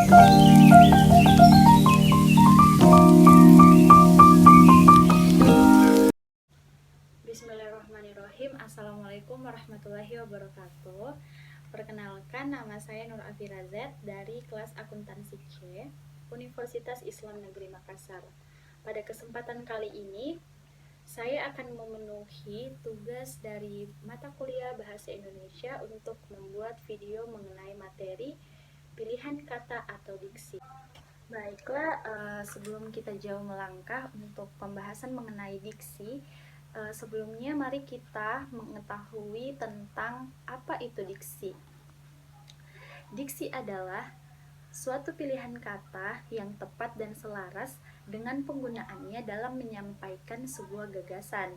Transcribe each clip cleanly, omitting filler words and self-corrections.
Bismillahirrahmanirrahim. Assalamualaikum warahmatullahi wabarakatuh. Perkenalkan, nama saya Nur Afira Z dari kelas Akuntansi C, Universitas Islam Negeri Makassar. Pada kesempatan kali ini, saya akan memenuhi tugas dari mata kuliah Bahasa Indonesia untuk membuat video mengenai materi pilihan kata atau diksi. Baiklah, sebelum kita jauh melangkah untuk pembahasan mengenai diksi, sebelumnya mari kita mengetahui tentang apa itu diksi. Diksi adalah suatu pilihan kata yang tepat dan selaras dengan penggunaannya dalam menyampaikan sebuah gagasan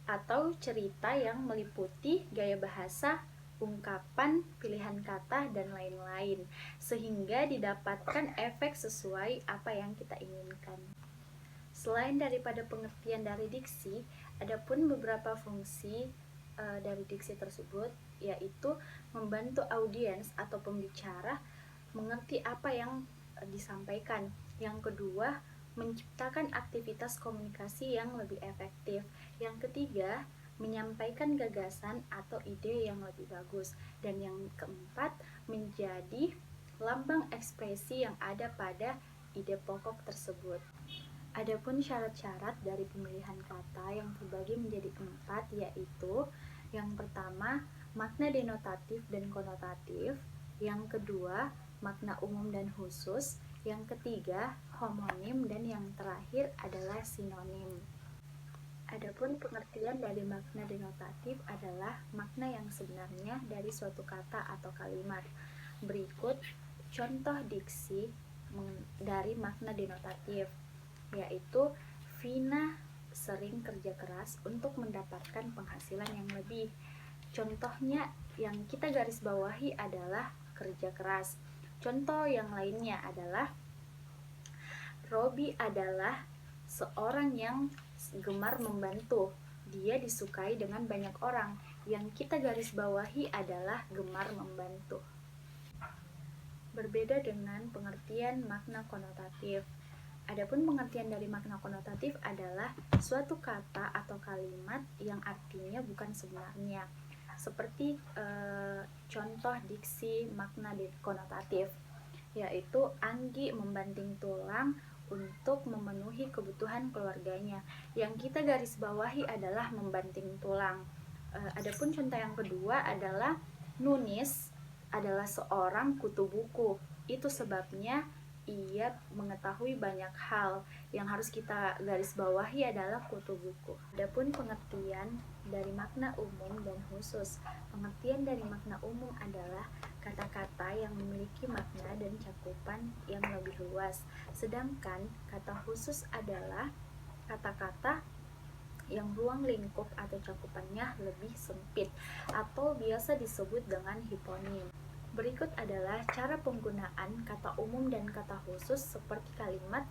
atau cerita yang meliputi gaya bahasa, ungkapan, pilihan kata, dan lain-lain, sehingga didapatkan efek sesuai apa yang kita inginkan. Selain daripada pengertian dari diksi, ada pun beberapa fungsi dari diksi tersebut, yaitu membantu audiens atau pembicara mengerti apa yang disampaikan. Yang kedua, menciptakan aktivitas komunikasi yang lebih efektif. Yang ketiga, menyampaikan gagasan atau ide yang lebih bagus. Dan yang keempat, menjadi lambang ekspresi yang ada pada ide pokok tersebut. Adapun syarat-syarat dari pemilihan kata yang terbagi menjadi 4, yaitu yang pertama, makna denotatif dan konotatif. Yang kedua, makna umum dan khusus. Yang ketiga, homonim. Dan yang terakhir adalah sinonim. Adapun pengertian dari makna denotatif adalah makna yang sebenarnya dari suatu kata atau kalimat. Berikut contoh diksi dari makna denotatif, yaitu Vina sering kerja keras untuk mendapatkan penghasilan yang lebih. Contohnya yang kita garis bawahi adalah kerja keras. Contoh yang lainnya adalah Robi adalah seorang yang gemar membantu. Dia disukai dengan banyak orang. Yang kita garis bawahi adalah gemar membantu. Berbeda dengan pengertian makna konotatif. Adapun pengertian dari makna konotatif adalah suatu kata atau kalimat yang artinya bukan sebenarnya. Seperti contoh diksi makna konotatif, yaitu Anggi membanting tulang untuk memenuhi kebutuhan keluarganya. Yang kita garis bawahi adalah membanting tulang. Adapun contoh yang kedua adalah Nunis adalah seorang kutu buku. Itu sebabnya ia mengetahui banyak hal. Yang harus kita garis bawahi adalah kutu buku. Adapun pengertian dari makna umum dan khusus. Pengertian dari makna umum adalah kata-kata yang memiliki makna dan cakupan yang lebih luas. Sedangkan kata khusus adalah kata-kata yang ruang lingkup atau cakupannya lebih sempit atau biasa disebut dengan hiponim. Berikut adalah cara penggunaan kata umum dan kata khusus seperti kalimat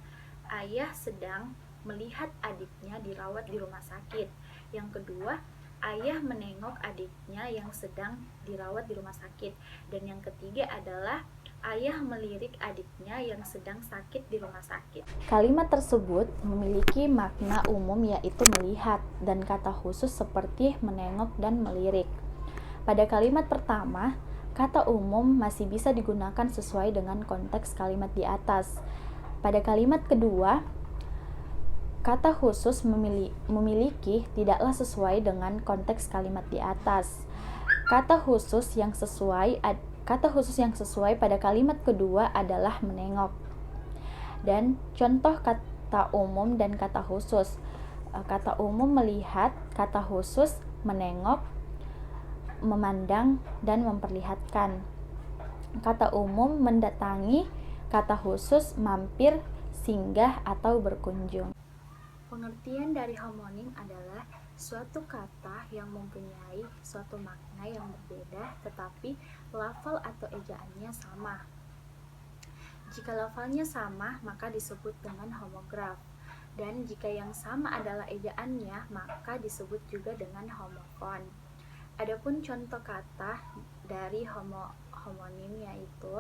ayah sedang melihat adiknya dirawat di rumah sakit. Yang kedua, ayah menengok adiknya yang sedang dirawat di rumah sakit. Dan yang ketiga adalah ayah melirik adiknya yang sedang sakit di rumah sakit. Kalimat tersebut memiliki makna umum yaitu melihat dan kata khusus seperti menengok dan melirik. Pada kalimat pertama, kata umum masih bisa digunakan sesuai dengan konteks kalimat di atas. Pada kalimat kedua, kata khusus memiliki tidaklah sesuai dengan konteks kalimat di atas. Kata khusus yang sesuai pada kalimat kedua adalah menengok. Dan contoh kata umum dan kata khusus. Kata umum melihat, kata khusus menengok, memandang, dan memperlihatkan. Kata umum mendatangi, kata khusus mampir, singgah, atau berkunjung. Pengertian dari homonim adalah suatu kata yang mempunyai suatu makna yang berbeda tetapi lafal atau ejaannya sama. Jika lafalnya sama, maka disebut dengan homograf. Dan jika yang sama adalah ejaannya, maka disebut juga dengan homofon. Adapun contoh kata dari homonim yaitu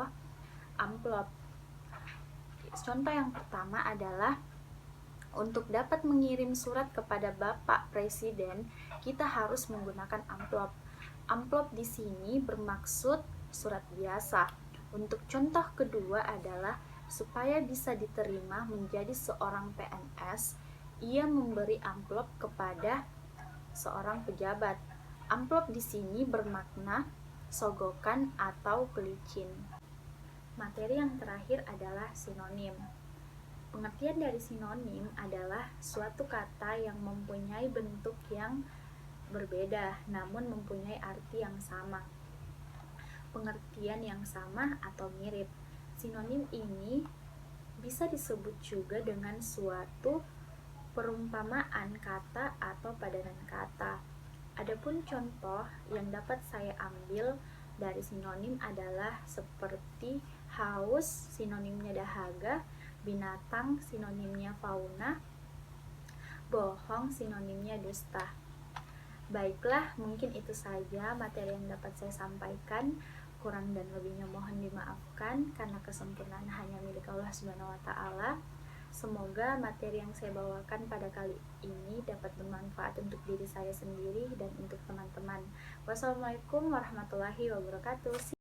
amplop. Contoh yang pertama adalah untuk dapat mengirim surat kepada Bapak Presiden, kita harus menggunakan amplop. Amplop di sini bermaksud surat biasa. Untuk contoh kedua adalah supaya bisa diterima menjadi seorang PNS, ia memberi amplop kepada seorang pejabat. Amplop di sini bermakna sogokan atau pelicin. Materi yang terakhir adalah sinonim. Pengertian dari sinonim adalah suatu kata yang mempunyai bentuk yang berbeda namun mempunyai arti yang sama. Pengertian yang sama atau mirip. Sinonim ini bisa disebut juga dengan suatu perumpamaan kata atau padanan kata. Adapun contoh yang dapat saya ambil dari sinonim adalah seperti haus, sinonimnya dahaga, binatang, sinonimnya fauna, bohong, sinonimnya dusta. Baiklah, mungkin itu saja materi yang dapat saya sampaikan. Kurang dan lebihnya mohon dimaafkan karena kesempurnaan hanya milik Allah Subhanahu wa taala. Semoga materi yang saya bawakan pada kali ini dapat bermanfaat untuk diri saya sendiri dan untuk teman-teman. Wassalamualaikum warahmatullahi wabarakatuh.